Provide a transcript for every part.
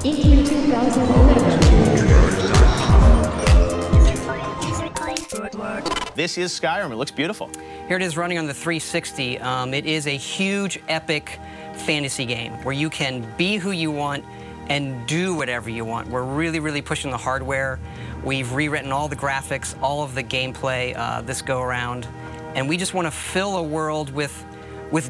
In 2011. This is Skyrim. It looks beautiful. Here it is running on the 360. It is a huge, epic fantasy game where you can be who you want and do whatever you want. We're really, really pushing the hardware. We've rewritten all the graphics, all of the gameplay this go-around, and we just want to fill a world with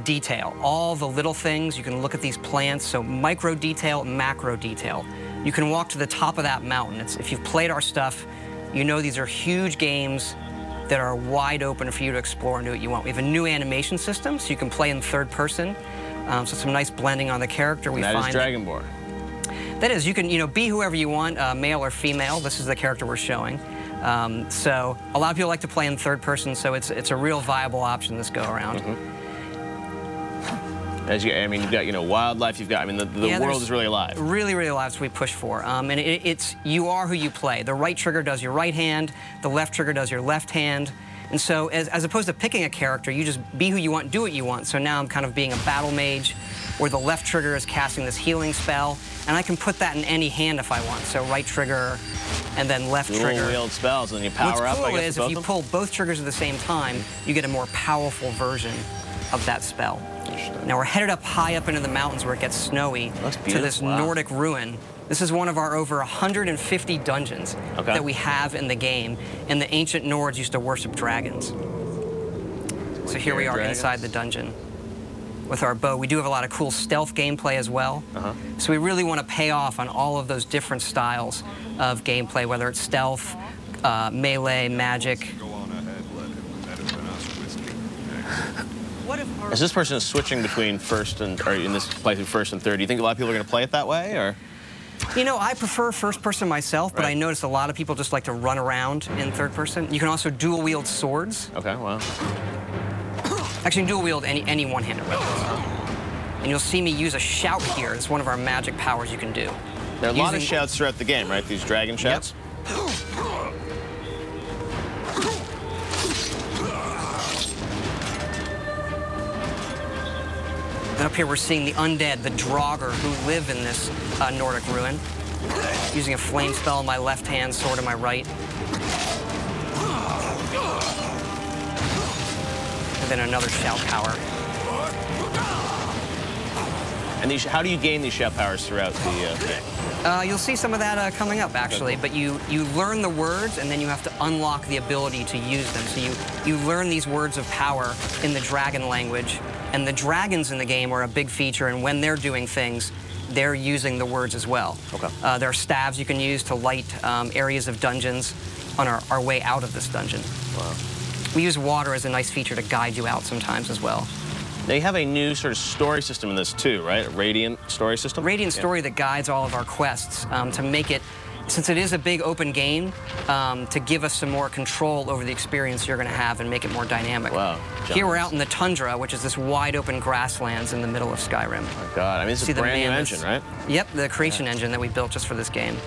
detail. All the little things. You can look at these plants, so micro detail, macro detail. You can walk to the top of that mountain. If you've played our stuff, you know these are huge games that are wide open for you to explore and do what you want. We have a new animation system, so you can play in third person. So some nice blending on the character. That is Dragonborn. That is, you can be whoever you want, male or female. This is the character we're showing. So a lot of people like to play in third person, so it's a real viable option this go around. As you, you've got wildlife. You've got the world is really alive. Really, really alive. So we push for, and it's you are who you play. The right trigger does your right hand. The left trigger does your left hand. And so as opposed to picking a character, you just be who you want, do what you want. So now I'm kind of being a battle mage, where the left trigger is casting this healing spell, and I can put that in any hand if I want. So right trigger, and then left trigger. Dual-wield spells, and you power up. What's cool is if you pull both triggers at the same time, you get a more powerful version of that spell. Now we're headed up high up into the mountains where it gets snowy to this Nordic ruin. This is one of our over 150 dungeons that we have in the game, and the ancient Nords used to worship dragons. So here we are inside the dungeon with our bow. We do have a lot of cool stealth gameplay as well. So we really want to pay off on all of those different styles of gameplay, whether it's stealth, melee, magic. As this person is switching between first and, or in this playthrough, first and third, do you think a lot of people are going to play it that way, or? I prefer first person myself, but I notice a lot of people just like to run around in third person. You can also dual wield swords. Okay, wow. Actually, dual wield any one-handed weapons. And you'll see me use a shout here. It's one of our magic powers you can do. There are a lot of shouts throughout the game, right? These dragon shouts? Yep. And up here we're seeing the undead, the Draugr, who live in this Nordic ruin. Using a flame spell in my left hand, sword in my right. And then another shout power. And how do you gain these shout powers throughout the game? You'll see some of that coming up, actually. But you learn the words, and then you have to unlock the ability to use them. So you learn these words of power in the dragon language. And the dragons in the game are a big feature, and when they're doing things, they're using the words as well. There are staves you can use to light areas of dungeons on our way out of this dungeon. Wow. We use water as a nice feature to guide you out sometimes as well. Now you have a new sort of story system in this too, right? A radiant story system? Radiant story that guides all of our quests to make it, since it is a big open game, to give us some more control over the experience you're going to have and make it more dynamic. Wow. Here we're out in the tundra, which is this wide open grasslands in the middle of Skyrim. Oh my God, this is a brand new engine, right? Yep, the creation engine that we built just for this game.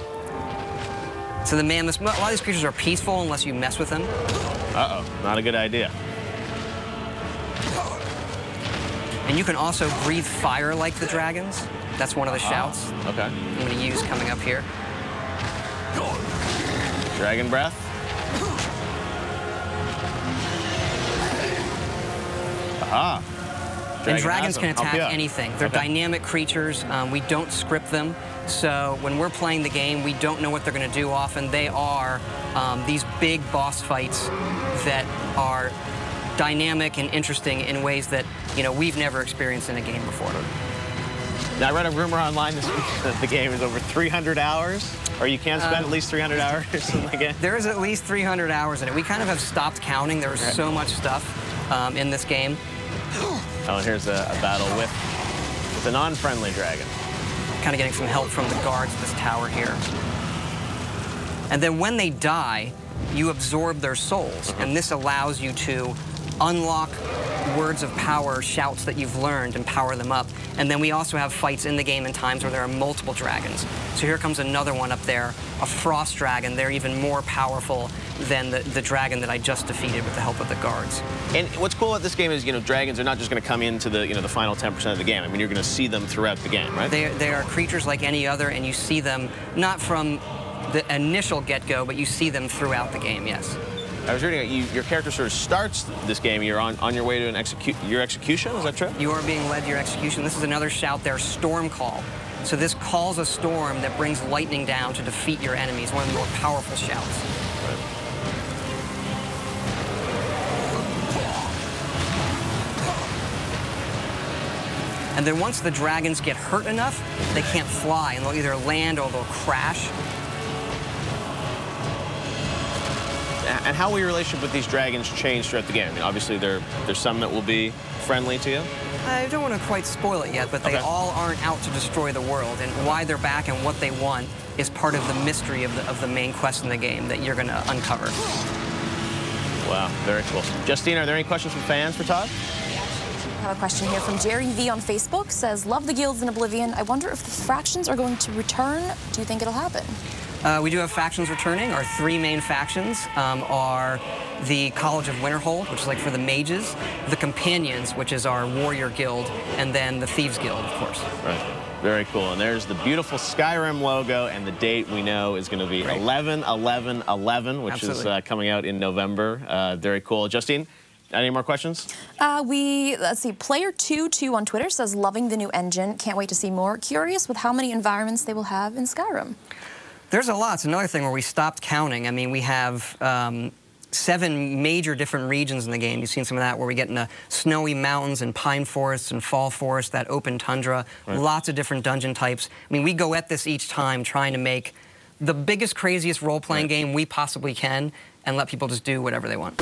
So the mammoths, a lot of these creatures are peaceful unless you mess with them. Uh-oh, not a good idea. And you can also breathe fire like the dragons. That's one of the shouts. Okay. I'm going to use coming up here. Dragon breath. Aha. And dragons can attack anything. They're dynamic creatures. We don't script them. So when we're playing the game, we don't know what they're going to do often. They are these big boss fights that are dynamic and interesting in ways that we've never experienced in a game before. Now, I read a rumor online this week that the game is over 300 hours, or you can spend at least 300 hours in the game. There is at least 300 hours in it. We kind of have stopped counting. There was so much stuff in this game. Oh, and here's a battle with a non-friendly dragon. Kind of getting some help from the guards of this tower here. And then when they die, you absorb their souls, and this allows you to unlock words of power, shouts that you've learned, and power them up. And then we also have fights in the game in times where there are multiple dragons. So here comes another one up there, a frost dragon. They're even more powerful than the dragon that I just defeated with the help of the guards. And what's cool about this game is, dragons are not just going to come into the, the final 10% of the game. I mean, you're going to see them throughout the game, right? They are creatures like any other, and you see them not from the initial get-go, but you see them throughout the game, yes. I was reading your character sort of starts this game. You're on your way to your execution. Is that true? You are being led to your execution. This is another shout there, Storm Call. So this calls a storm that brings lightning down to defeat your enemies. One of the more powerful shouts. Right. And then once the dragons get hurt enough, they can't fly, and they'll either land or they'll crash. And how will your relationship with these dragons change throughout the game? I mean, obviously, there's some that will be friendly to you. I don't want to quite spoil it yet, but they all aren't out to destroy the world. And why they're back and what they want is part of the mystery of the main quest in the game that you're going to uncover. Wow, very cool. Justine, are there any questions from fans for Todd? I have a question here from Jerry V on Facebook. Says, love the guilds in Oblivion. I wonder if the factions are going to return. Do you think it'll happen? We do have factions returning. Our three main factions are the College of Winterhold, which is like for the mages, the Companions, which is our warrior guild, and then the Thieves Guild, of course. Right. Very cool. And there's the beautiful Skyrim logo, and the date we know is going to be 11/11/11, which is coming out in November. Very cool. Justine, any more questions? Let's see, Player22 on Twitter says, loving the new engine. Can't wait to see more. Curious with how many environments they will have in Skyrim. There's a lot. It's another thing where we stopped counting. I mean, we have 7 major different regions in the game. You've seen some of that where we get into snowy mountains and pine forests and fall forests, that open tundra, lots of different dungeon types. I mean, we go at this each time trying to make the biggest, craziest role-playing game we possibly can and let people just do whatever they want.